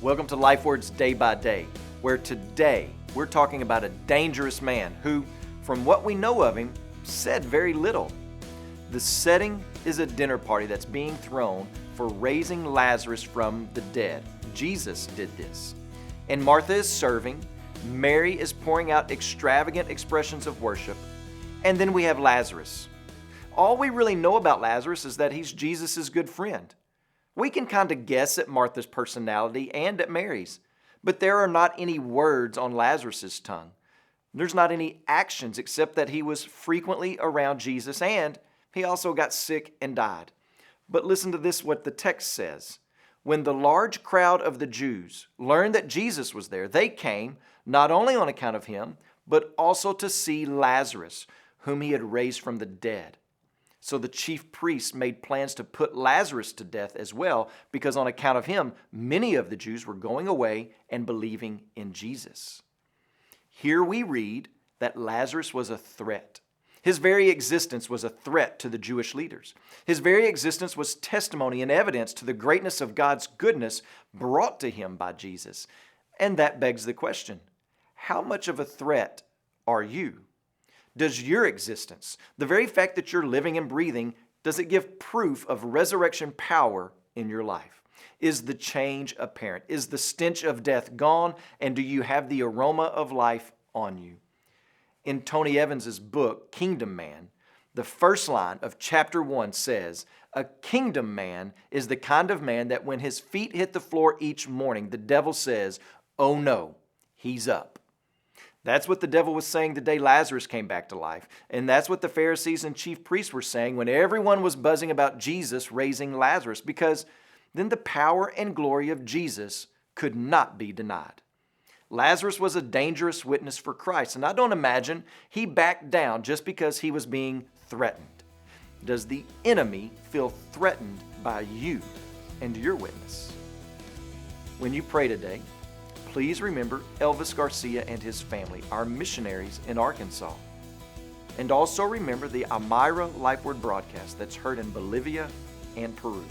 Welcome to Life Words Day by Day, where today we're talking about a dangerous man who, from what we know of him, said very little. The setting is a dinner party that's being thrown for raising Lazarus from the dead. Jesus did this. And Martha is serving, Mary is pouring out extravagant expressions of worship, and then we have Lazarus. All we really know about Lazarus is that he's Jesus' good friend. We can kind of guess at Martha's personality and at Mary's, but there are not any words on Lazarus' tongue. There's not any actions except that he was frequently around Jesus and he also got sick and died. But listen to this, what the text says. When the large crowd of the Jews learned that Jesus was there, they came not only on account of him, but also to see Lazarus, whom he had raised from the dead. So the chief priests made plans to put Lazarus to death as well, because on account of him, many of the Jews were going away and believing in Jesus. Here we read that Lazarus was a threat. His very existence was a threat to the Jewish leaders. His very existence was testimony and evidence to the greatness of God's goodness brought to him by Jesus. And that begs the question, how much of a threat are you? Does your existence, the very fact that you're living and breathing, does it give proof of resurrection power in your life? Is the change apparent? Is the stench of death gone? And do you have the aroma of life on you? In Tony Evans' book, Kingdom Man, the first line of chapter 1 says, "A kingdom man is the kind of man that when his feet hit the floor each morning, the devil says, 'Oh no, he's up.'" That's what the devil was saying the day Lazarus came back to life. And that's what the Pharisees and chief priests were saying when everyone was buzzing about Jesus raising Lazarus, because then the power and glory of Jesus could not be denied. Lazarus was a dangerous witness for Christ, and I don't imagine he backed down just because he was being threatened. Does the enemy feel threatened by you and your witness? When you pray today, please remember Elvis Garcia and his family, our missionaries in Arkansas. And also remember the Amira Life Word broadcast that's heard in Bolivia and Peru.